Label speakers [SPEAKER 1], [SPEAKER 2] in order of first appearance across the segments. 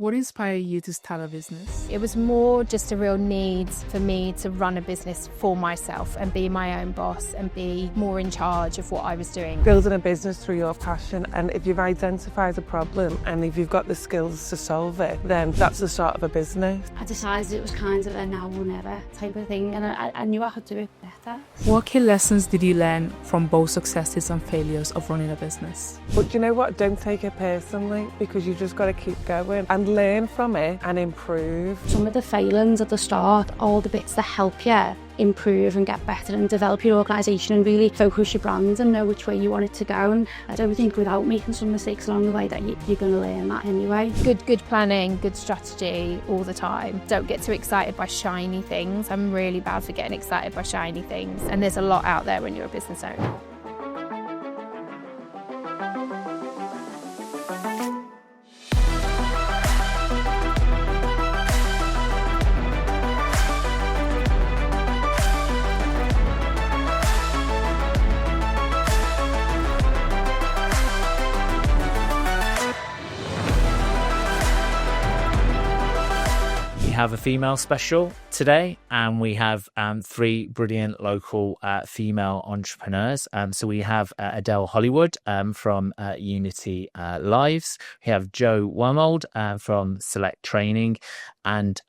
[SPEAKER 1] What inspired you to start a business?
[SPEAKER 2] It was more just a real need for me to run a business for myself and be my own boss and be more in charge of what I was doing.
[SPEAKER 3] Building a business through your passion, and if you've identified a problem and if you've got the skills to solve it, then that's the start of a business.
[SPEAKER 4] I decided it was kind of a now or never type of thing, and I knew I could do it better.
[SPEAKER 1] What key lessons did you learn from both successes and failures of running a business?
[SPEAKER 3] But you know what? Don't take it personally, because you just got to keep going and learn from it and improve.
[SPEAKER 4] Some of the failings at the start, all the bits that help you improve and get better and develop your organisation and really focus your brand and know which way you want it to go. And I don't think without making some mistakes along the way that you're going to learn that anyway.
[SPEAKER 2] Good planning, good strategy all the time. Don't get too excited by shiny things. I'm really bad for getting excited by shiny things, and there's a lot out there when you're a business owner.
[SPEAKER 5] We have a female special today, and we have three brilliant local female entrepreneurs. So we have Adele Hollywood from Unity Lives. We have Jo Wormold from Select Training, and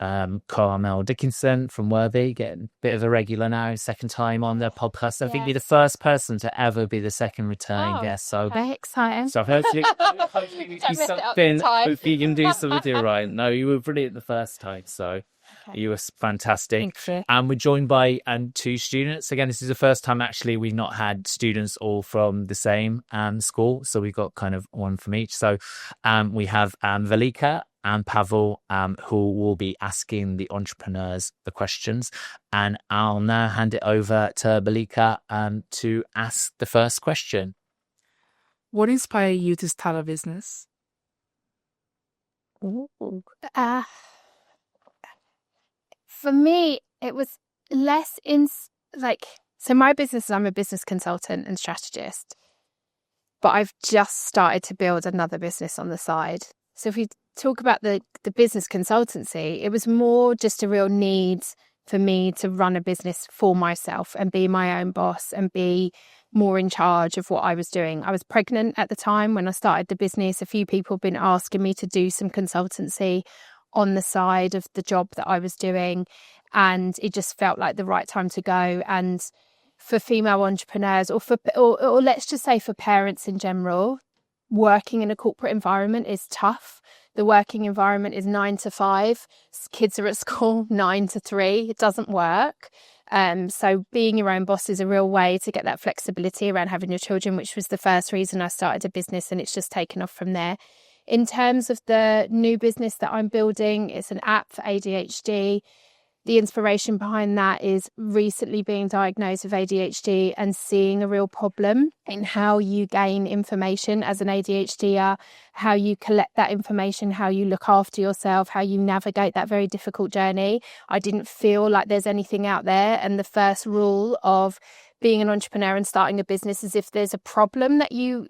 [SPEAKER 5] Carmel Dickinson from Worthy, getting a bit of a regular now, second time on the podcast. I think you're the first person to ever be the second returning guest. So
[SPEAKER 2] very exciting.
[SPEAKER 5] So hopefully we do something. Hopefully you can do something right. No, you were brilliant the first time, so you were fantastic.
[SPEAKER 2] Thanks, Rick.
[SPEAKER 5] And we're joined by two students. Again, this is the first time actually we've not had students all from the same school, so we've got kind of one from each. So we have Velika and Pavel, who will be asking the entrepreneurs the questions. And I'll now hand it over to Velika to ask the first question.
[SPEAKER 1] What inspired you to start a business?
[SPEAKER 2] For me, it was less so my business, I'm a business consultant and strategist, but I've just started to build another business on the side. So if we talk about the business consultancy, it was more just a real need for me to run a business for myself and be my own boss and be more in charge of what I was doing. I was pregnant at the time when I started the business. A few people have been asking me to do some consultancy on the side of the job that I was doing, and it just felt like the right time to go. And for female entrepreneurs, or let's just say for parents in general, working in a corporate environment is tough. The working environment is 9 to 5. Kids are at school 9 to 3. It doesn't work. So being your own boss is a real way to get that flexibility around having your children, which was the first reason I started a business, and it's just taken off from there. In terms of the new business that I'm building, it's an app for ADHD. The inspiration behind that is recently being diagnosed with ADHD and seeing a real problem in how you gain information as an ADHDer, how you collect that information, how you look after yourself, how you navigate that very difficult journey. I didn't feel like there's anything out there. And the first rule of being an entrepreneur and starting a business is if there's a problem that you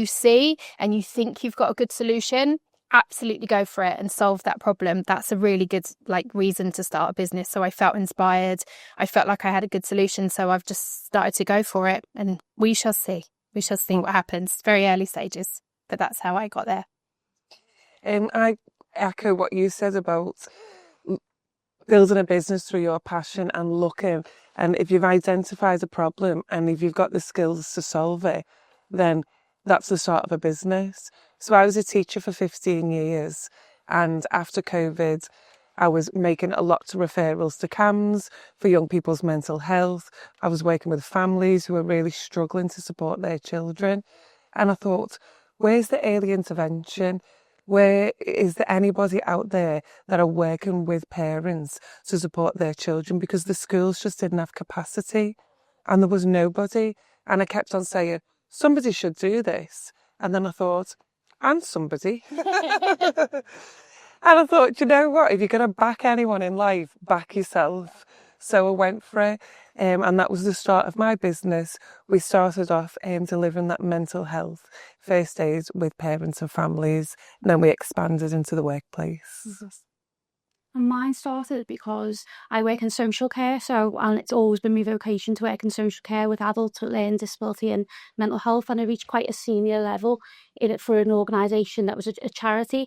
[SPEAKER 2] see and you think you've got a good solution, absolutely go for it and solve that problem. That's a really good reason to start a business. So I felt inspired. I felt like I had a good solution. So I've just started to go for it, and we shall see. We shall see what happens. Very early stages, but that's how I got there.
[SPEAKER 3] I echo what you said about building a business through your passion and looking. And if you've identified a problem and if you've got the skills to solve it, then that's the start of a business. So I was a teacher for 15 years, and after COVID, I was making a lot of referrals to CAMHS for young people's mental health. I was working with families who were really struggling to support their children. And I thought, where's the early intervention? Where is there anybody out there that are working with parents to support their children? Because the schools just didn't have capacity, and there was nobody. And I kept on saying, somebody should do this. And then I thought, I'm somebody. And I thought, you know what? If you're going to back anyone in life, back yourself. So I went for it. And that was the start of my business. We started off delivering that mental health first aid with parents and families, and then we expanded into the workplace.
[SPEAKER 4] And mine started because I work in social care, and it's always been my vocation to work in social care with adults with learning disability and mental health. And I reached quite a senior level in it for an organisation that was a charity.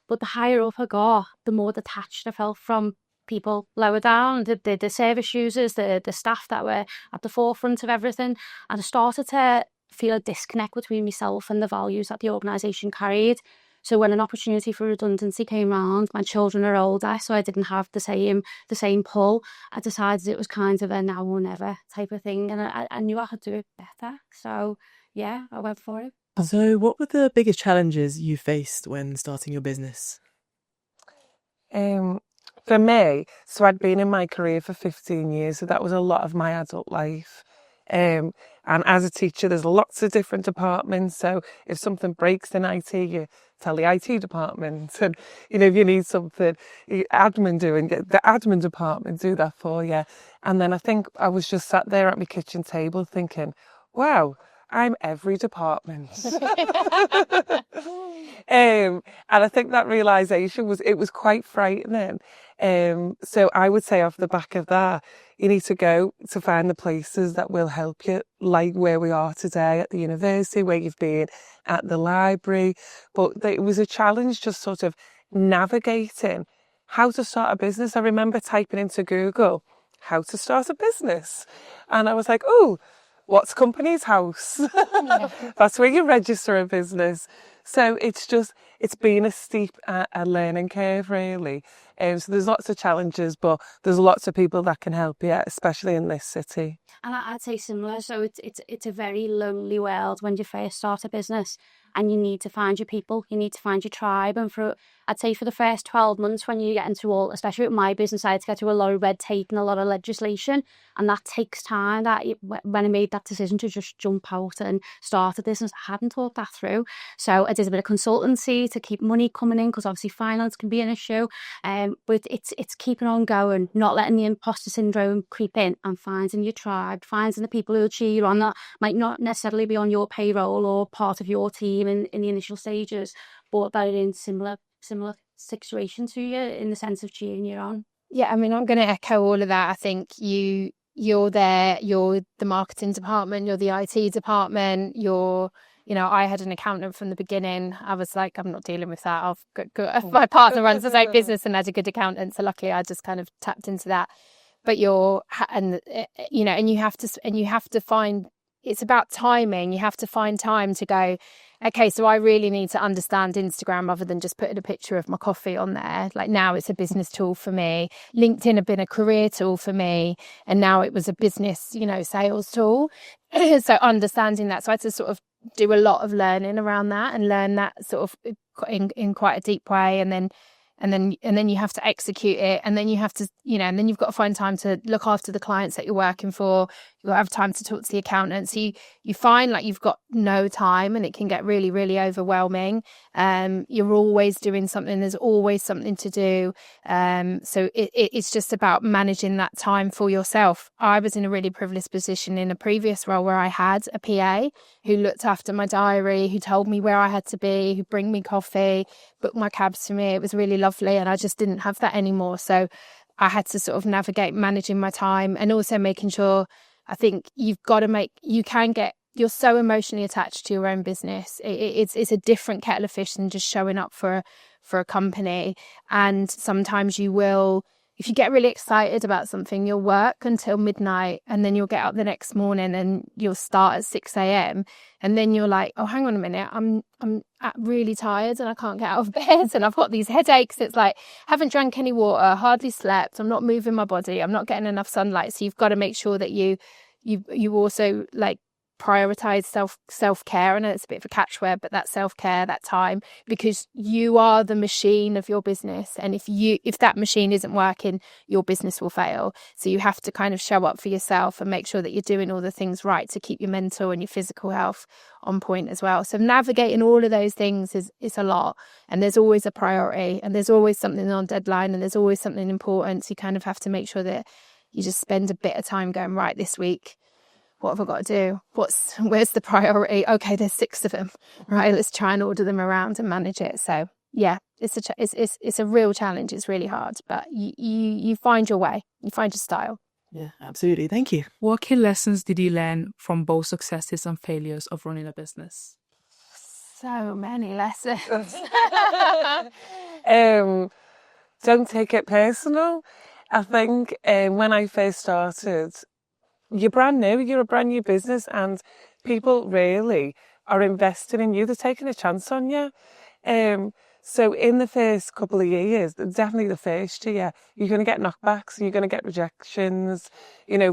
[SPEAKER 4] But the higher up I got, the more detached I felt from people lower down, the service users, the staff that were at the forefront of everything. And I started to feel a disconnect between myself and the values that the organisation carried. So when an opportunity for redundancy came around, my children are older, so I didn't have the same pull. I decided it was kind of a now or never type of thing, and I knew I could do it better. So yeah, I went for it.
[SPEAKER 6] So what were the biggest challenges you faced when starting your business?
[SPEAKER 3] For me, so I'd been in my career for 15 years, so that was a lot of my adult life. And as a teacher, there's lots of different departments. So if something breaks in IT, you tell the IT department. And, if you need something, admin doing, the admin department do that for you. And then I think I was just sat there at my kitchen table thinking, wow, I'm every department. And I think that realisation was quite frightening. So I would say off the back of that, you need to go to find the places that will help you, like where we are today at the university, where you've been at the library. But it was a challenge just sort of navigating how to start a business. I remember typing into Google, how to start a business. And I was like, oh, what's Company's House? That's where you register a business. So it's been a steep a learning curve, really. So there's lots of challenges, but there's lots of people that can help you, especially in this city.
[SPEAKER 4] And I'd say similar. So it's a very lonely world when you first start a business, and you need to find your people, you need to find your tribe. And I'd say for the first 12 months, when you get into especially with my business, I had to get through a lot of red tape and a lot of legislation, and that takes time. When I made that decision to just jump out and start a business, I hadn't thought that through. So I did a bit of consultancy to keep money coming in, because obviously finance can be an issue. But it's keeping on going, not letting the imposter syndrome creep in, and finding your tribe, finding the people who'll cheer you on, that might not necessarily be on your payroll or part of your team in the initial stages, but that are in similar situation to you in the sense of cheering you on.
[SPEAKER 2] Yeah, I mean, I'm going to echo all of that. I think you're there, you're the marketing department, you're the IT department, I had an accountant from the beginning. I was like, I'm not dealing with that. My partner runs his own business and had a good accountant, so luckily I just kind of tapped into that. But you have to find, it's about timing. You have to find time to go, okay, so I really need to understand Instagram other than just putting a picture of my coffee on there. Like, now it's a business tool for me. LinkedIn had been a career tool for me, and now it was a business, sales tool. So understanding that. So I had to sort of do a lot of learning around that, and learn that sort of in quite a deep way, and then you have to execute it, and then you have to, and then you've got to find time to look after the clients that you're working for. You'll have time to talk to the accountant. So you find like you've got no time, and it can get really, really overwhelming. You're always doing something. There's always something to do. So it's just about managing that time for yourself. I was in a really privileged position in a previous role where I had a PA who looked after my diary, who told me where I had to be, who bring me coffee, book my cabs for me. It was really lovely, and I just didn't have that anymore. So I had to sort of navigate managing my time, and also making sure, I think you're so emotionally attached to your own business. It's a different kettle of fish than just showing up for a company. And sometimes you will, if you get really excited about something, you'll work until midnight, and then you'll get up the next morning and you'll start at 6 a.m. And then you're like, oh, hang on a minute, I'm really tired and I can't get out of bed, and I've got these headaches. It's like, haven't drank any water, hardly slept, I'm not moving my body, I'm not getting enough sunlight. So you've got to make sure that you also like prioritize self-care. I know it's a bit of a catchword, but that self-care, that time, because you are the machine of your business, and if that machine isn't working, your business will fail. So you have to kind of show up for yourself and make sure that you're doing all the things right to keep your mental and your physical health on point as well. So navigating all of those things is a lot, and there's always a priority, and there's always something on deadline, and there's always something important. So you kind of have to make sure that you just spend a bit of time going, right, this week, what have I got to do? Where's the priority? Okay, there's 6 of them, right? Let's try and order them around and manage it. So yeah, it's a real challenge. It's really hard, but you find your way, you find your style.
[SPEAKER 6] Yeah, absolutely. Thank you.
[SPEAKER 1] What key lessons did you learn from both successes and failures of running a business?
[SPEAKER 2] So many lessons.
[SPEAKER 3] Don't take it personal. I think when I first started, you're brand new, you're a brand new business, and people really are invested in you. They're taking a chance on you. So in the first couple of years, definitely the first year, you're going to get knockbacks, you're going to get rejections,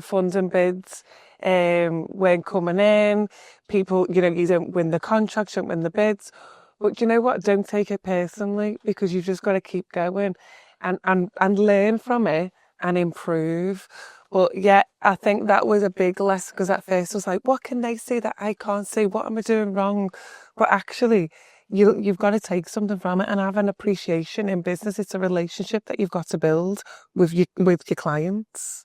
[SPEAKER 3] funding bids weren't coming in, people, you don't win the contracts, you don't win the bids. But you know what? Don't take it personally, because you've just got to keep going and learn from it and improve. But yeah, I think that was a big lesson, because at first I was like, what can they see that I can't see? What am I doing wrong? But actually, you've got to take something from it and have an appreciation in business. It's a relationship that you've got to build with your clients.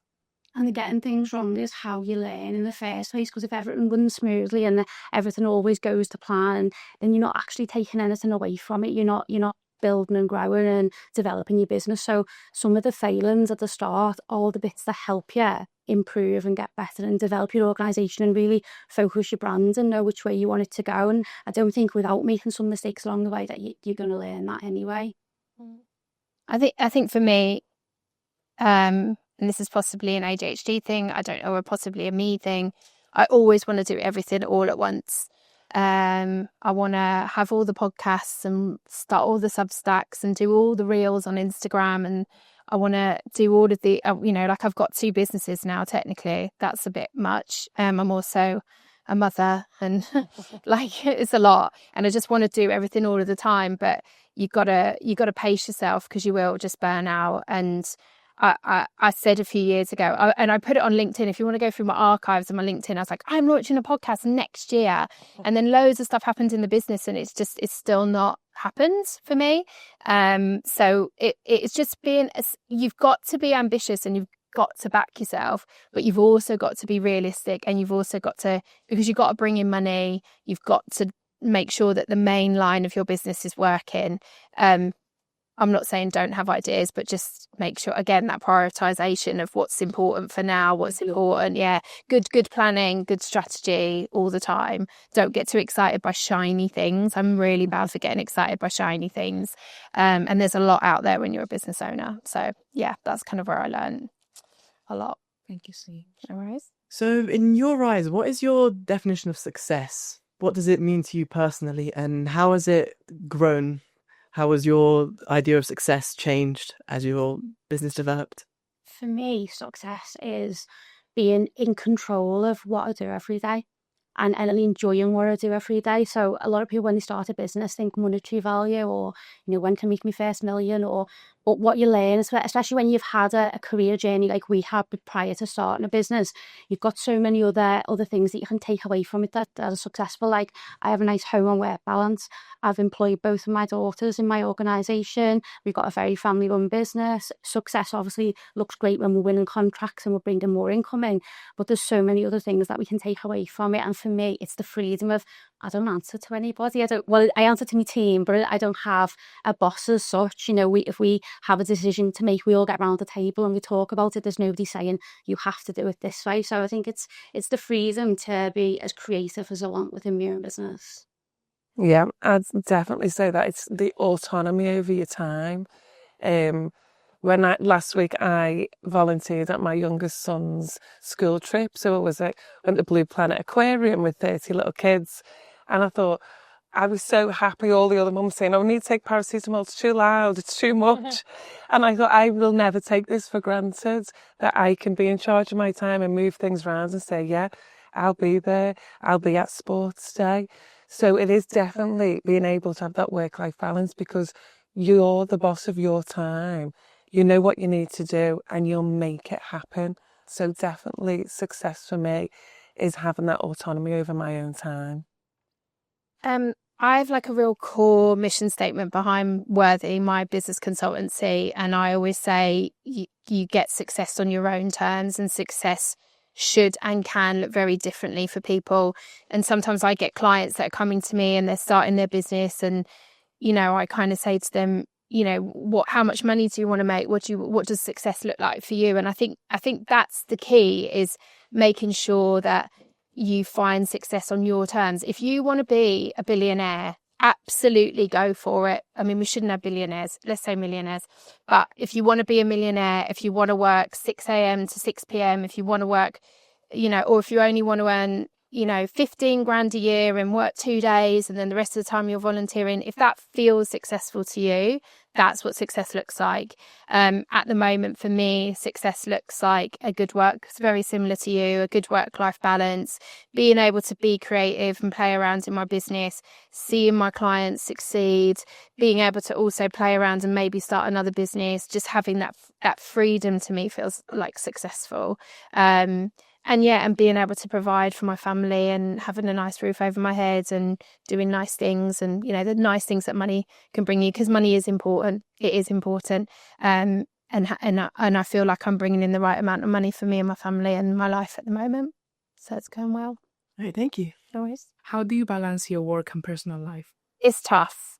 [SPEAKER 4] And getting things wrong is how you learn in the first place, because if everything runs smoothly and everything always goes to plan, then you're not actually taking anything away from it. You're not building and growing and developing your business. So some of the failings at the start, all the bits that help you improve and get better and develop your organisation and really focus your brand and know which way you want it to go. And I don't think without making some mistakes along the way that you're going to learn that anyway.
[SPEAKER 2] I think for me, and this is possibly an ADHD thing, I don't know, or possibly a me thing, I always want to do everything all at once. I want to have all the podcasts and start all the Substacks and do all the reels on Instagram, and I want to do all of the, like I've got 2 businesses now, technically. That's a bit much. I'm also a mother, and like it's a lot, and I just want to do everything all of the time. But you gotta pace yourself, because you will just burn out. And I said a few years ago, and I put it on LinkedIn. If you want to go through my archives on my LinkedIn, I was like, I'm launching a podcast next year. And then loads of stuff happened in the business, and it's still not happened for me. So it's just you've got to be ambitious, and you've got to back yourself, but you've also got to be realistic, and you've also got to, because you've got to bring in money, you've got to make sure that the main line of your business is working. I'm not saying don't have ideas, but just make sure, again, that prioritization of what's important for now, what's important. Yeah, good planning, good strategy all the time. Don't get too excited by shiny things. I'm really bad for getting excited by shiny things. And there's a lot out there when you're a business owner. So yeah, that's kind of where I learned a lot.
[SPEAKER 1] Thank you, Steve.
[SPEAKER 2] No worries.
[SPEAKER 6] So in your eyes, what is your definition of success? What does it mean to you personally, and how has it grown? How has your idea of success changed as your business developed?
[SPEAKER 4] For me, success is being in control of what I do every day and enjoying what I do every day. So a lot of people, when they start a business, think monetary value, or, when can I make my first million, but what you learn, especially when you've had a career journey like we had prior to starting a business, you've got so many other things that you can take away from it that are successful. Like, I have a nice home and work balance. I've employed both of my daughters in my organisation. We've got a very family-run business. Success obviously looks great when we're winning contracts and we're bringing more income in, but there's so many other things that we can take away from it. And for me, it's the freedom of, I don't answer to anybody. I answer to my team, but I don't have a boss as such. If we have a decision to make, we all get around the table and we talk about it. There's nobody saying you have to do it this way. So I think it's the freedom to be as creative as I want within my own business.
[SPEAKER 3] Yeah, I'd definitely say that it's the autonomy over your time. Last week I volunteered at my youngest son's school trip, so it was went to Blue Planet Aquarium with 30 little kids, and I thought, I was so happy. All the other mums saying, "Oh, I need to take paracetamol, it's too loud, it's too much." And I thought, I will never take this for granted, that I can be in charge of my time and move things around and say, yeah, I'll be there, I'll be at sports day. So it is definitely being able to have that work-life balance, because you're the boss of your time. You know what you need to do and you'll make it happen. So definitely success for me is having that autonomy over my own time.
[SPEAKER 2] I have like a real core mission statement behind Worthy, my business consultancy. And I always say you get success on your own terms, and success should and can look very differently for people. And sometimes I get clients that are coming to me and they're starting their business, and, you know, I kind of say to them, you know, how much money do you want to make? What does success look like for you? And I think that's the key, is making sure that you find success on your terms. If you want to be a billionaire, absolutely go for it. I mean, we shouldn't have billionaires, let's say millionaires. But if you want to be a millionaire, if you want to work 6 a.m. to 6 p.m, if you want to work, you know, or if you only want to earn, you know, 15 grand a year and work 2 days and then the rest of the time you're volunteering, if that feels successful to you, that's what success looks like. At the moment, for me, success looks like a good work. It's very similar to you, a good work-life balance, being able to be creative and play around in my business, seeing my clients succeed, being able to also play around and maybe start another business. Just having that freedom to me feels like successful. And being able to provide for my family and having a nice roof over my head and doing nice things, and, you know, the nice things that money can bring you, because money is important. It is important. And I feel like I'm bringing in the right amount of money for me and my family and my life at the moment. So it's going well.
[SPEAKER 6] All right, thank you.
[SPEAKER 2] No worries.
[SPEAKER 1] How do you balance your work and personal life?
[SPEAKER 2] It's tough.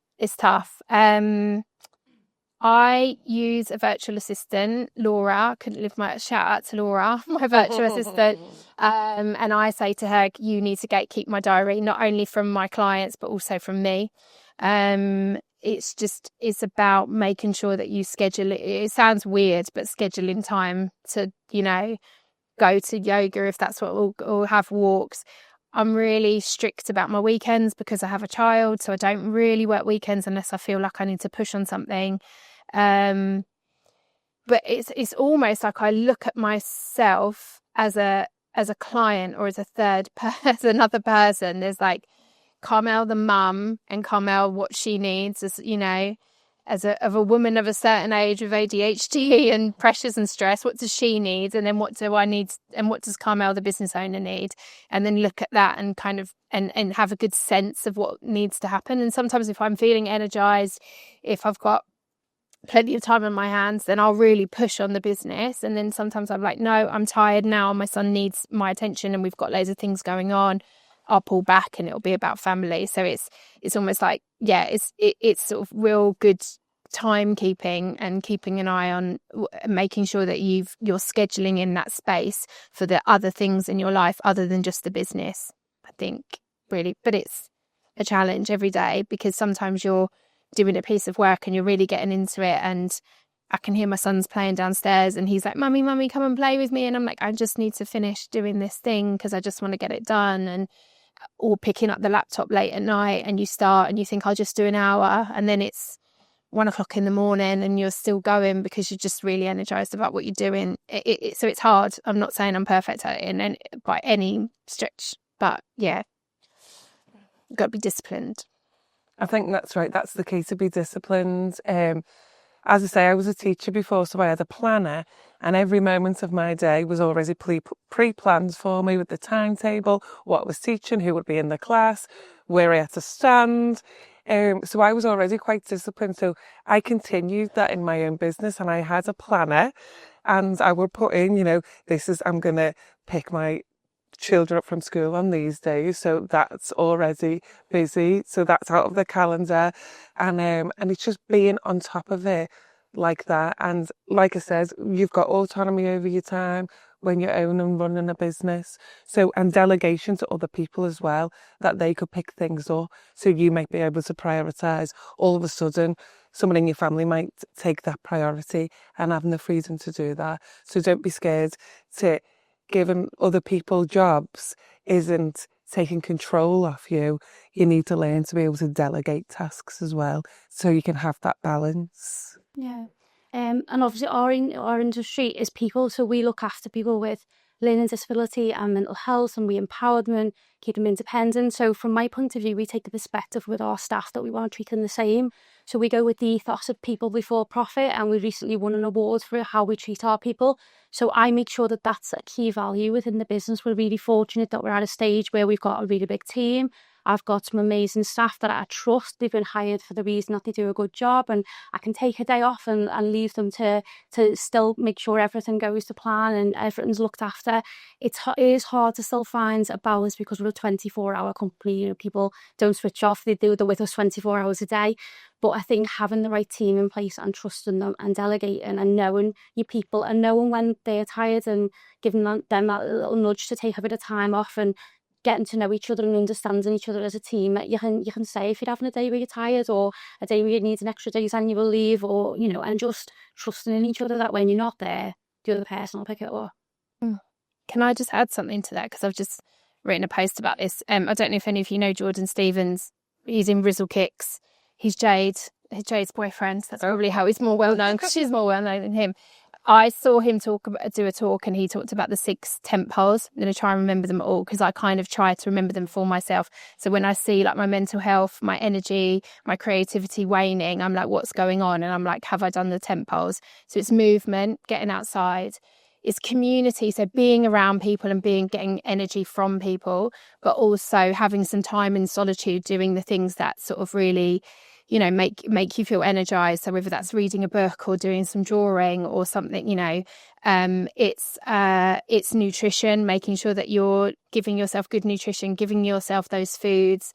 [SPEAKER 2] I use a virtual assistant, Laura. Couldn't leave my shout out to Laura, my virtual assistant. And I say to her, you need to gatekeep my diary, not only from my clients, but also from me. It's about making sure that you schedule it. It sounds weird, but scheduling time to, you know, go to yoga if that's what, or have walks. I'm really strict about my weekends because I have a child, so I don't really work weekends unless I feel like I need to push on something. But it's almost like I look at myself as a client, or as a third person, another person. There's like Carmel the mum, and Carmel what she needs, as you know, as a woman of a certain age with ADHD and pressures and stress. What does she need, and then what do I need, and what does Carmel the business owner need? And then look at that and kind of and have a good sense of what needs to happen. And sometimes if I'm feeling energized, if I've got plenty of time on my hands, then I'll really push on the business. And then sometimes I'm like, no, I'm tired now, my son needs my attention and we've got loads of things going on. I'll pull back and it'll be about family. So it's almost like, it's sort of real good timekeeping and keeping an eye on making sure that you're scheduling in that space for the other things in your life other than just the business, I think, really. But it's a challenge every day, because sometimes you're doing a piece of work and you're really getting into it, and I can hear my son's playing downstairs and he's like, mummy, come and play with me, and I'm like, I just need to finish doing this thing because I just want to get it done. Or picking up the laptop late at night, and you start and you think, I'll just do an hour, and then it's 1 o'clock in the morning and you're still going because you're just really energized about what you're doing. So it's hard. I'm not saying I'm perfect at it by any stretch, but yeah, you've got to be disciplined.
[SPEAKER 3] I think that's right. That's the key, to be disciplined. As I say, I was a teacher before, so I had a planner, and every moment of my day was already pre-planned for me with the timetable, what I was teaching, who would be in the class, where I had to stand. So I was already quite disciplined. So I continued that in my own business, and I had a planner, and I would put in, I'm going to pick my children up from school on these days, so that's already busy, so that's out of the calendar, and it's just being on top of it like that. And like I said, you've got autonomy over your time when you own and running a business, and delegation to other people as well, that they could pick things up, so you might be able to prioritize. All of a sudden someone in your family might take that priority, and having the freedom to do that. So don't be scared to giving other people jobs isn't taking control off you. You need to learn to be able to delegate tasks as well, so you can have that balance.
[SPEAKER 4] Yeah. And obviously our industry is people, so we look after people with learning disability and mental health, and we empower them and keep them independent. So from my point of view, we take the perspective with our staff that we want to treat them the same. So we go with the ethos of people before profit, and we recently won an award for how we treat our people. So I make sure that that's a key value within the business. We're really fortunate that we're at a stage where we've got a really big team, I've got some amazing staff that I trust. They've been hired for the reason that they do a good job, and I can take a day off and leave them to still make sure everything goes to plan and everything's looked after. It is hard to still find a balance because we're a 24-hour company. You know, people don't switch off. They're with us 24 hours a day. But I think having the right team in place and trusting them and delegating and knowing your people and knowing when they're tired and giving them that little nudge to take a bit of time off and getting to know each other and understanding each other as a team. You can say if you're having a day where you're tired or a day where you need an extra day's annual leave, or, you know, and just trusting in each other that when you're not there, the other person will pick it up.
[SPEAKER 2] Can I just add something to that? Because I've just written a post about this. I don't know if any of you know Jordan Stevens. He's in Rizzle Kicks. He's Jade's boyfriend. That's probably how he's more well known, because she's more well known than him. I saw him do a talk, and he talked about the 6 tent poles. I'm going to try and remember them all, because I kind of try to remember them for myself. So when I see like my mental health, my energy, my creativity waning, I'm like, what's going on? And I'm like, have I done the tent poles? So it's movement, getting outside. It's community, so being around people and getting energy from people, but also having some time in solitude, doing the things that sort of really, you know, make you feel energized. So whether that's reading a book or doing some drawing or something, you know, it's nutrition, making sure that you're giving yourself good nutrition, giving yourself those foods.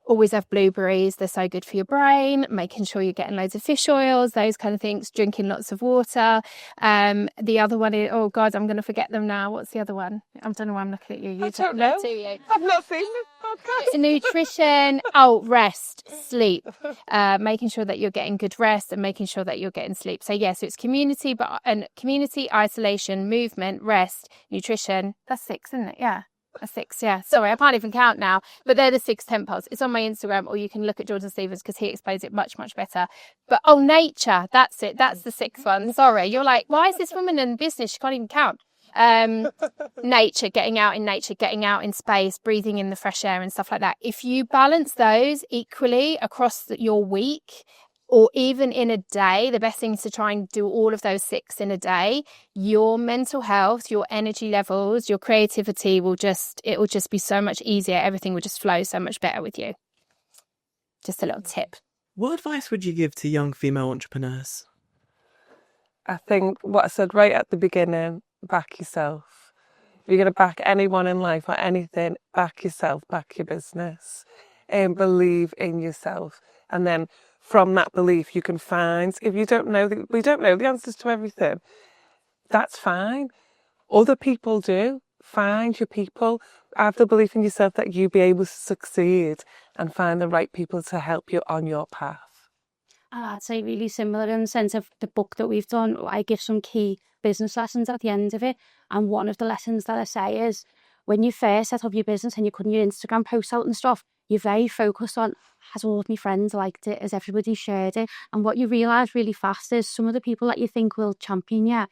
[SPEAKER 2] Always have blueberries, they're so good for your brain. Making sure you're getting loads of fish oils, those kind of things. Drinking lots of water. The other one is, oh God, I'm going to forget them now. What's the other one? I don't know why I'm looking at you.
[SPEAKER 3] I don't know. I've not seen this podcast.
[SPEAKER 2] Nutrition. Rest, sleep. Making sure that you're getting good rest and making sure that you're getting sleep. So so it's community, community, isolation, movement, rest, nutrition. That's 6, isn't it? Yeah. A 6, yeah. Sorry, I can't even count now. But they're the 6 tent poles. It's on my Instagram, or you can look at Jordan Stevens, because he explains it much, much better. But nature, that's it. That's the 6th one. Sorry, you're like, why is this woman in business? She can't even count. Nature, getting out in space, breathing in the fresh air and stuff like that. If you balance those equally across your week, or even in a day, the best thing is to try and do all of those 6 in a day. Your mental health, your energy levels, your creativity it will just be so much easier. Everything will just flow so much better with you. Just a little tip.
[SPEAKER 6] What advice would you give to young female entrepreneurs?
[SPEAKER 3] I think what I said right at the beginning, back yourself. If you're going to back anyone in life or anything, back yourself, back your business, and believe in yourself. And then from that belief, you can find, if you don't know, we don't know the answers to everything, that's fine. Other people do. Find your people. Have the belief in yourself that you'll be able to succeed, and find the right people to help you on your path.
[SPEAKER 4] I'd say really similar in the sense of the book that we've done. I give some key business lessons at the end of it. And one of the lessons that I say is, when you first set up your business and you're putting your Instagram posts out and stuff, you're very focused on, has all of my friends liked it? Has everybody shared it? And what you realise really fast is some of the people that you think will champion you,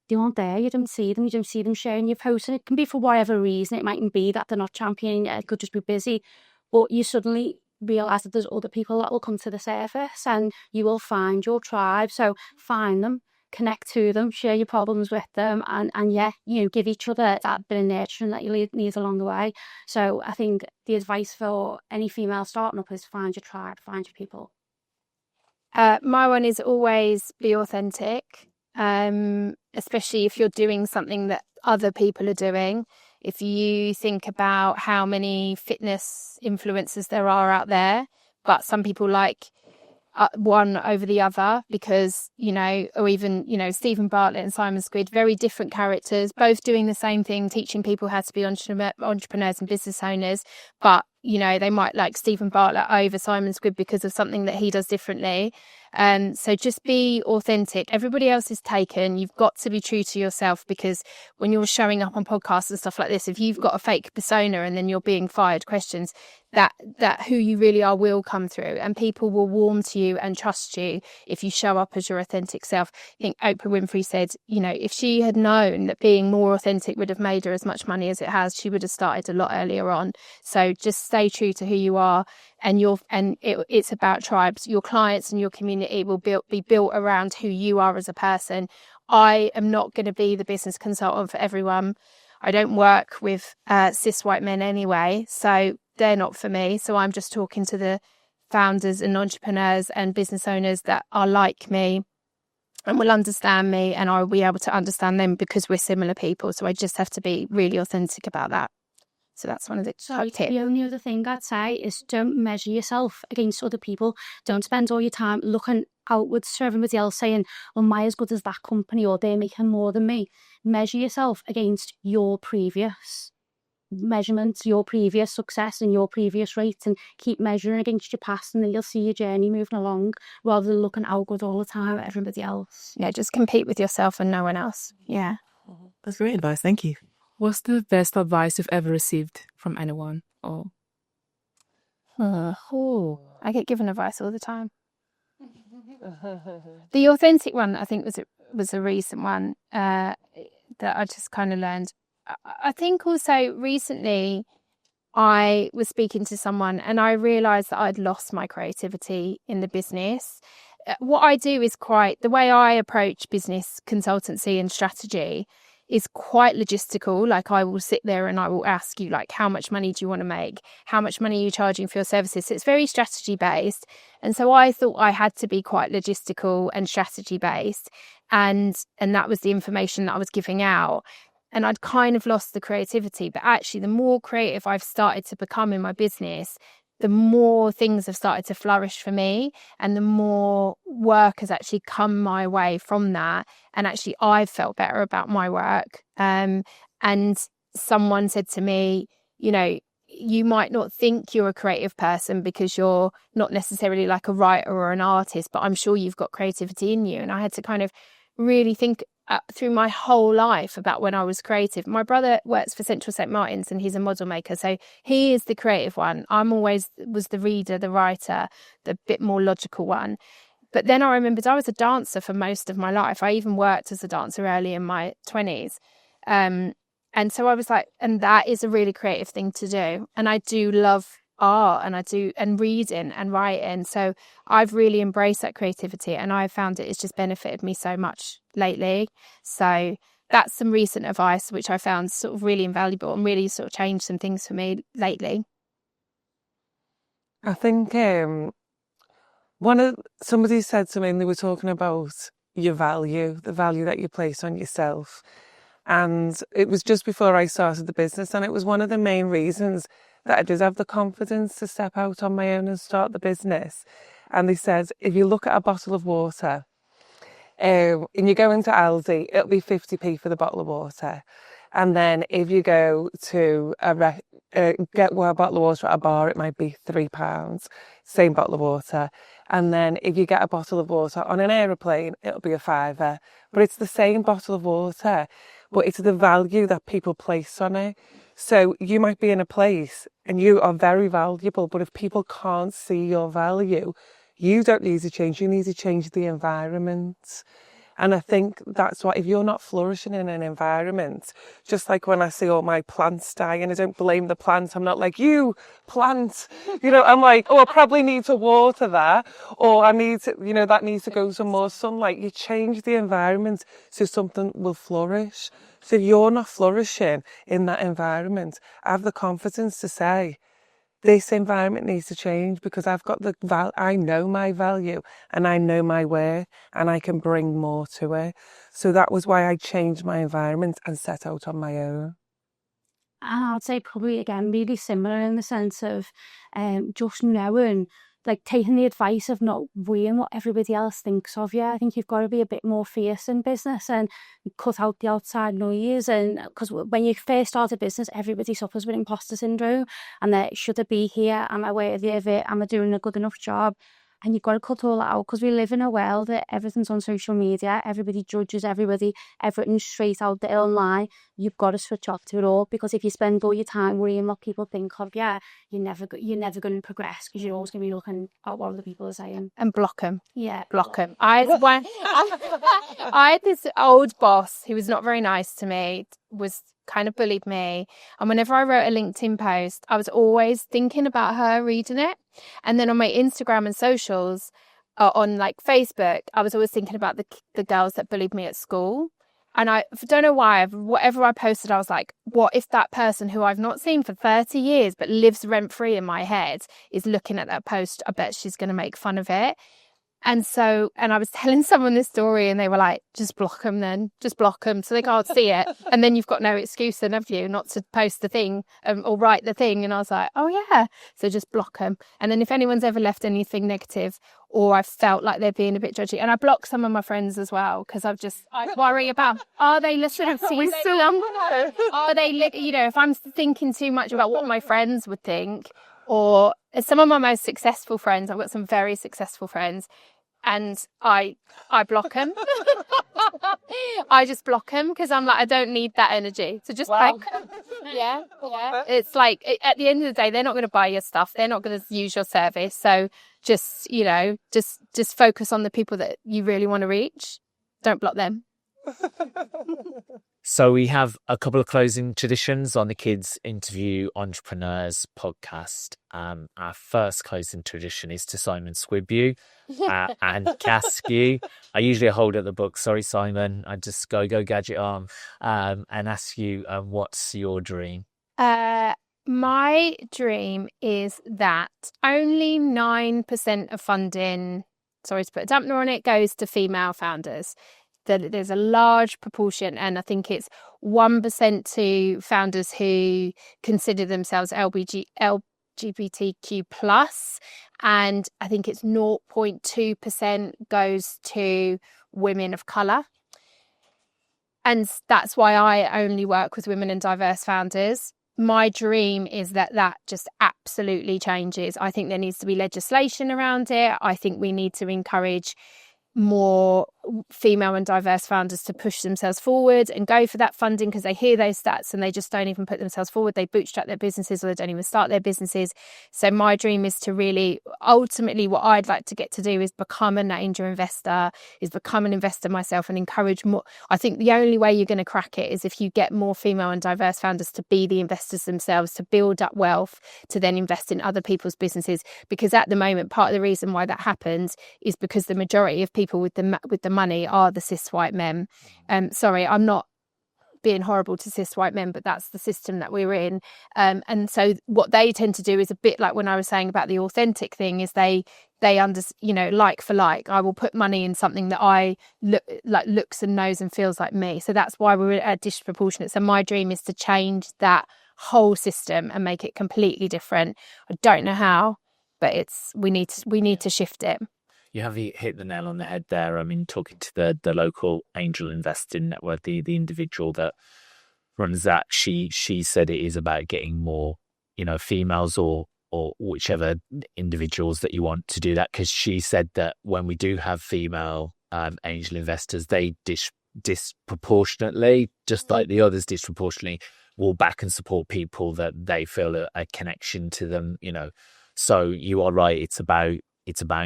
[SPEAKER 4] they aren't there. You don't see them. You don't see them sharing your posts. And it can be for whatever reason. It mightn't be that they're not championing it. It could just be busy. But you suddenly realise that there's other people that will come to the surface, and you will find your tribe. So find them, connect to them, share your problems with them, and give each other that bit of nurturing that you need along the way. So I think the advice for any female starting up is find your tribe, find your people.
[SPEAKER 2] My one is always be authentic, especially if you're doing something that other people are doing. If you think about how many fitness influencers there are out there, but some people like one over the other because, or even, Stephen Bartlett and Simon Squid, very different characters, both doing the same thing, teaching people how to be entrepreneurs and business owners. But, they might like Stephen Bartlett over Simon Squid because of something that he does differently. So just be authentic. Everybody else is taken. You've got to be true to yourself, because when you're showing up on podcasts and stuff like this, if you've got a fake persona and then you're being fired questions, that who you really are will come through, and people will warm to you and trust you if you show up as your authentic self. I think Oprah Winfrey said, if she had known that being more authentic would have made her as much money as it has, she would have started a lot earlier on. So just stay true to who you are, and it's about tribes. Your clients and your community will be built around who you are as a person. I am not going to be the business consultant for everyone. I don't work with cis white men anyway, so they're not for me. So I'm just talking to the founders and entrepreneurs and business owners that are like me and will understand me, and I'll be able to understand them because we're similar people. So I just have to be really authentic about that. So that's one of the top tips.
[SPEAKER 4] The only other thing I'd say is don't measure yourself against other people. Don't spend all your time looking outwards to everybody else saying, well, am I as good as that company, or they're making more than me. Measure yourself against your previous measurements, your previous success and your previous rates, and keep measuring against your past, and then you'll see your journey moving along rather than looking outward all the time at everybody else.
[SPEAKER 2] Yeah, just compete with yourself and no one else. Yeah.
[SPEAKER 6] That's great advice. Thank you.
[SPEAKER 1] What's the best advice you've ever received from anyone? Or
[SPEAKER 2] I get given advice all the time. The authentic one, I think, was a recent one that I just kind of learned. I think also recently I was speaking to someone and I realised that I'd lost my creativity in the business. What I do is the way I approach business consultancy and strategy is quite logistical. Like, I will sit there and I will ask you, like, how much money do you want to make? How much money are you charging for your services? So it's very strategy based. And so I thought I had to be quite logistical and strategy based. And that was the information that I was giving out. And I'd kind of lost the creativity. But actually, the more creative I've started to become in my business, the more things have started to flourish for me, and the more work has actually come my way from that. And actually, I've felt better about my work. And someone said to me, you know, you might not think you're a creative person because you're not necessarily like a writer or an artist, but I'm sure you've got creativity in you. And I had to kind of really think through my whole life about when I was creative. My brother works for Central St Martin's and he's a model maker, so he is the creative one. I'm always was the reader, the writer, the bit more logical one. But then I remembered I was a dancer for most of my life. I even worked as a dancer early in my 20s. And so I was like, and that is a really creative thing to do. And I do love art and reading and writing. So I've really embraced that creativity, and I've found it's just benefited me so much lately. So that's some recent advice which I found sort of really invaluable and really sort of changed some things for me lately.
[SPEAKER 3] I think somebody said to me, and they were talking about your value, the value that you place on yourself. And it was just before I started the business, and it was one of the main reasons that I did have the confidence to step out on my own and start the business. And they said, if you look at a bottle of water, and you go into Aldi, it'll be 50p for the bottle of water. And then if you go to get a bottle of water at a bar, it might be £3, same bottle of water. And then if you get a bottle of water on an aeroplane, it'll be a £5. But it's the same bottle of water, but it's the value that people place on it. So you might be in a place and you are very valuable, but if people can't see your value, you don't need to change. You need to change the environment. And I think that's what, if you're not flourishing in an environment, just like when I see all my plants dying, I don't blame the plant. I'm not like, you plant, I'm like, oh, I probably need to water that, or I need to, that needs to go some more sunlight. You change the environment so something will flourish. So if you're not flourishing in that environment, I have the confidence to say, this environment needs to change, because I've got I know my value and I know my worth, and I can bring more to it. So that was why I changed my environment and set out on my own.
[SPEAKER 4] And I'd say probably, again, really similar in the sense of just knowing, like, taking the advice of not weighing what everybody else thinks of you. I think you've got to be a bit more fierce in business and cut out the outside noise. And because when you first start a business, everybody suffers with imposter syndrome, and that, should I be here? Am I worthy of it? Am I doing a good enough job? And you've got to cut all that out, because we live in a world that everything's on social media. Everybody judges everybody. Everything's straight out there online. You've got to switch off to it all, because if you spend all your time worrying what people think of you, you're never going to progress, because you're always going to be looking at what other people are saying.
[SPEAKER 2] And block them.
[SPEAKER 4] Yeah.
[SPEAKER 2] Block them. I had this old boss who was not very nice to me, was kind of bullied me, and whenever I wrote a LinkedIn post, I was always thinking about her reading it. And then on my Instagram and socials, on like Facebook, I was always thinking about the girls that bullied me at school. And I don't know why, whatever I posted, I was like, what if that person who I've not seen for 30 years but lives rent-free in my head is looking at that post? I bet she's going to make fun of it. And I was telling someone this story and they were like, just block them then, just block them so they can't see it. And then you've got no excuse then, have you, not to post the thing or write the thing. And I was like, oh yeah, so just block them. And then if anyone's ever left anything negative or I felt like they're being a bit judgy, and I block some of my friends as well, because I worry about, are they listening? Are they, if I'm thinking too much about what my friends would think, or some of my most successful friends, I've got some very successful friends, and I block them. I just block them because I'm like, I don't need that energy. So just
[SPEAKER 3] Wow.
[SPEAKER 2] yeah. It's like, at the end of the day, they're not going to buy your stuff. They're not going to use your service. So just, just focus on the people that you really want to reach. Don't block them.
[SPEAKER 5] So we have a couple of closing traditions on the Kids Interview Entrepreneurs podcast. Our first closing tradition is to Simon Squib you and ask you. I usually hold up the book. Sorry, Simon. I just go gadget arm and ask you, what's your dream?
[SPEAKER 2] My dream is that only 9% of funding, sorry to put a dampener on it, goes to female founders. That there's a large proportion, and I think it's 1% to founders who consider themselves LGBTQ plus, and I think it's 0.2% goes to women of colour. And that's why I only work with women and diverse founders. My dream is that just absolutely changes. I think there needs to be legislation around it. I think we need to encourage more female and diverse founders to push themselves forward and go for that funding, because they hear those stats and they just don't even put themselves forward. They bootstrap their businesses, or they don't even start their businesses. So my dream is to really, ultimately what I'd like to get to do is become an angel investor, is become an investor myself and encourage more. I think the only way you're going to crack it is if you get more female and diverse founders to be the investors themselves, to build up wealth, to then invest in other people's businesses. Because at the moment, part of the reason why that happens is because the majority of people with the money are the cis white men. Sorry, I'm not being horrible to cis white men, but that's the system that we're in. And so what they tend to do is a bit like when I was saying about the authentic thing, is they like for like, I will put money in something that I looks and knows and feels like me. So that's why we're at disproportionate. So my dream is to change that whole system and make it completely different. I don't know how, but we need to shift it.
[SPEAKER 5] You have hit the nail on the head there. I mean, talking to the local angel investing network, the individual that runs that, she said it is about getting more, females or whichever individuals that you want to do that. Because she said that when we do have female angel investors, they disproportionately, just like the others disproportionately, will back and support people that they feel a connection to them. So you are right. It's about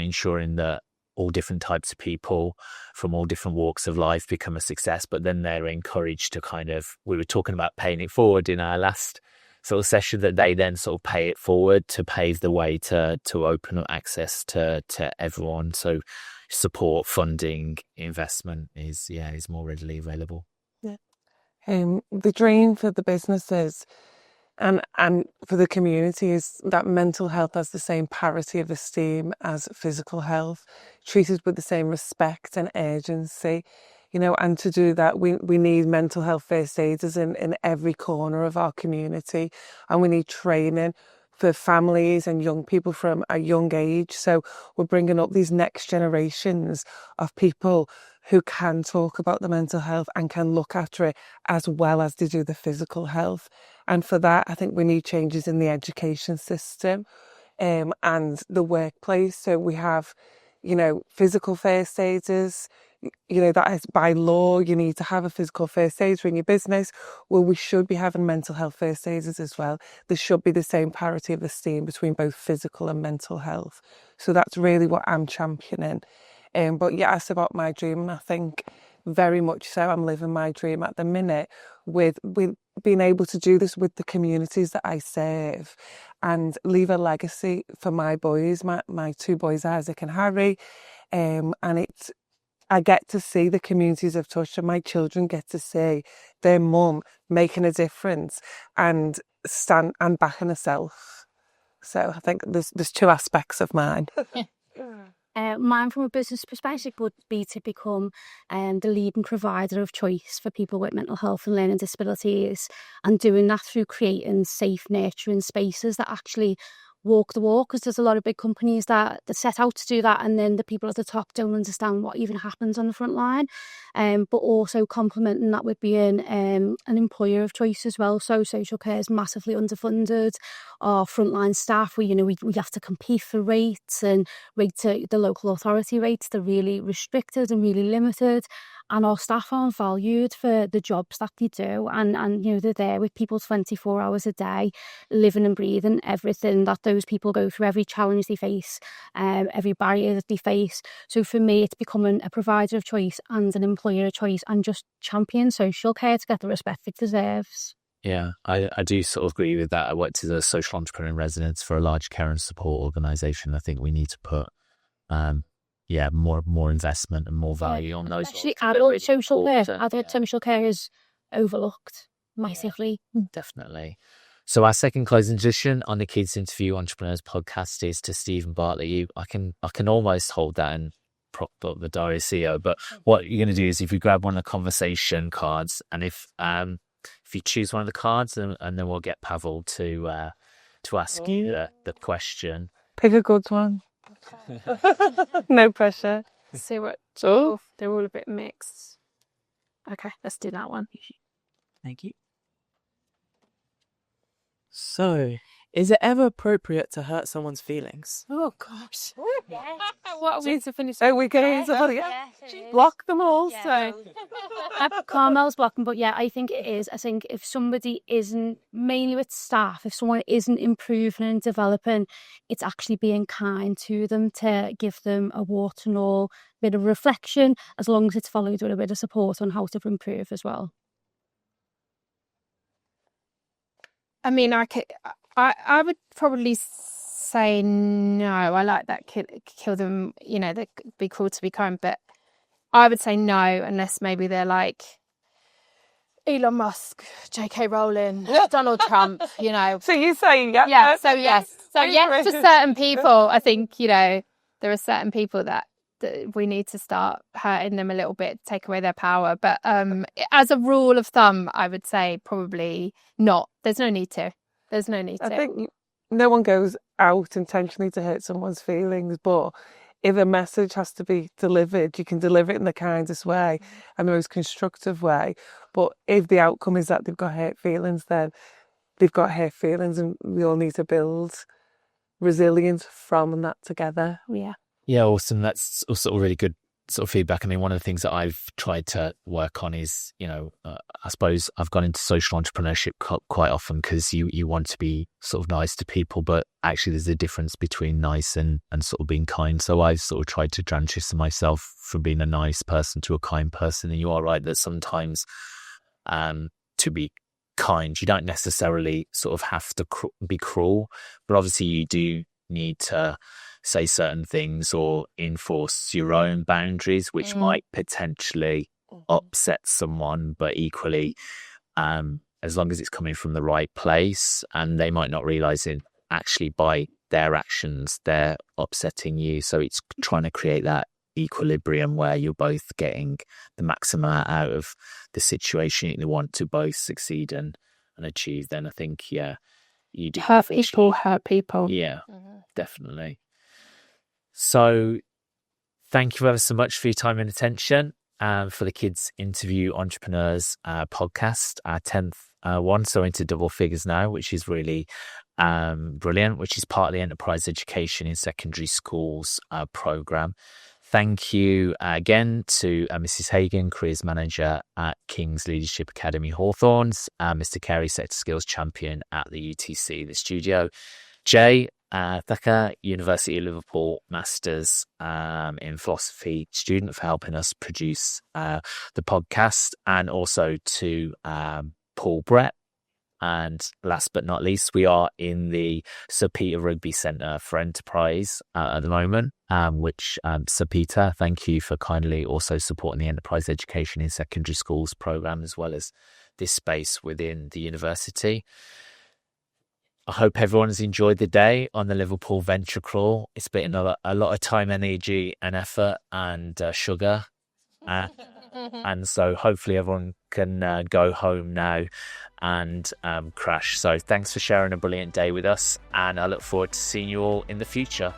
[SPEAKER 5] ensuring that all different types of people from all different walks of life become a success, but then they're encouraged to we were talking about paying it forward in our last sort of session, that they then sort of pay it forward to pave the way to open up access to everyone. So support, funding, investment is more readily available.
[SPEAKER 3] Yeah. The dream for the businesses and for the community is that mental health has the same parity of esteem as physical health, treated with the same respect and urgency. And to do that, we need mental health first aiders in every corner of our community, and we need training for families and young people from a young age. So we're bringing up these next generations of people who can talk about the mental health and can look after it as well as they do the physical health. And for that, I think we need changes in the education system and the workplace. So we have, physical first aiders, that is by law, you need to have a physical first aider in your business. Well, we should be having mental health first aiders as well. There should be the same parity of esteem between both physical and mental health. So that's really what I'm championing. But you asked about my dream, and I think very much so I'm living my dream at the minute with being able to do this with the communities that I serve and leave a legacy for my boys, my two boys, Isaac and Harry. And I get to see the communities I've touched, and my children get to see their mum making a difference and stand and backing herself. So I think there's two aspects of mine.
[SPEAKER 4] Mine, from a business perspective, would be to become the leading provider of choice for people with mental health and learning disabilities, and doing that through creating safe, nurturing spaces that actually walk the walk, because there's a lot of big companies that set out to do that, and then the people at the top don't understand what even happens on the front line. But also complementing that with being an employer of choice as well. So social care is massively underfunded. Our frontline staff, we have to compete for rates, and the local authority rates, they're really restricted and really limited. And our staff aren't valued for the jobs that they do, and they're there with people 24 hours a day, living and breathing everything that those people go through, every challenge they face, every barrier that they face. So for me, it's becoming a provider of choice and an employer of choice, and just champion social care to get the respect it deserves.
[SPEAKER 5] Yeah, I do sort of agree with that. I worked as a social entrepreneur in residence for a large care and support organisation. I think we need to put more investment and more value on those.
[SPEAKER 4] Especially adult social care. Adult social care is overlooked massively.
[SPEAKER 5] Definitely. So our second closing edition on the Kids Interview Entrepreneurs podcast is to Stephen Bartlett. I can almost hold that and prop up the diary CEO, but what you're going to do is, if you grab one of the conversation cards, and if you choose one of the cards, and then we'll get Pavel to ask you the question.
[SPEAKER 3] Pick a good one. No pressure.
[SPEAKER 2] See what? Oh, they're all a bit mixed. Okay, let's do that one.
[SPEAKER 5] Thank you.
[SPEAKER 6] So, is it ever appropriate to hurt someone's feelings?
[SPEAKER 2] Oh gosh. What are we to finish?
[SPEAKER 3] Oh, we're going to block them all.
[SPEAKER 2] So
[SPEAKER 4] Carmel's blocking, but yeah, I think it is. I think if somebody isn't, mainly with staff, if someone isn't improving and developing, it's actually being kind to them, to give them a warts and all bit of reflection, as long as it's followed with a bit of support on how to improve as well.
[SPEAKER 2] I mean, I would probably say no. I like that kill them, they be cruel to be kind, but I would say no, unless maybe they're like Elon Musk, J.K. Rowling, Donald Trump,
[SPEAKER 3] So you say yeah?
[SPEAKER 2] Yeah, so yes. So yes, to certain people, I think, there are certain people that we need to start hurting them a little bit, take away their power. But as a rule of thumb, I would say probably not. There's no need to. I
[SPEAKER 3] think no one goes out intentionally to hurt someone's feelings, but if a message has to be delivered, you can deliver it in the kindest way and the most constructive way. But if the outcome is that they've got hurt feelings, then they've got hurt feelings, and we all need to build resilience from that together.
[SPEAKER 2] Yeah.
[SPEAKER 5] Yeah, awesome. That's also really good sort of feedback. I mean, one of the things that I've tried to work on is, I suppose I've gone into social entrepreneurship quite often because you want to be sort of nice to people, but actually there's a difference between nice and sort of being kind. So I've sort of tried to transition myself from being a nice person to a kind person. And you are right that sometimes to be kind, you don't necessarily sort of have to be cruel, but obviously you do need to say certain things or enforce your own boundaries, which might potentially upset someone, but equally, as long as it's coming from the right place, and they might not realize it, actually by their actions they're upsetting you. So it's trying to create that equilibrium where you're both getting the maximum out of the situation you want to both succeed and achieve. Then I think you do
[SPEAKER 2] hurt people.
[SPEAKER 5] Yeah, definitely. So thank you ever so much for your time and attention for the Kids Interview Entrepreneurs podcast, our 10th one, so into double figures now, which is really brilliant, which is part of the Enterprise Education in Secondary Schools program. Thank you again to Mrs. Hagan, Careers Manager at King's Leadership Academy Hawthorns, Mr. Carey, Sector Skills Champion at the UTC, the studio, Jay Thacker, University of Liverpool Masters in Philosophy student, for helping us produce the podcast, and also to Paul Brett, And last but not least, we are in the Sir Peter Rugby Centre for Enterprise at the moment, which Sir Peter, thank you for kindly also supporting the Enterprise Education in Secondary Schools programme, as well as this space within the university. I hope everyone has enjoyed the day on the Liverpool Venture Crawl. It's been a lot of time, energy and effort and sugar. And so hopefully everyone can go home now and crash. So thanks for sharing a brilliant day with us. And I look forward to seeing you all in the future.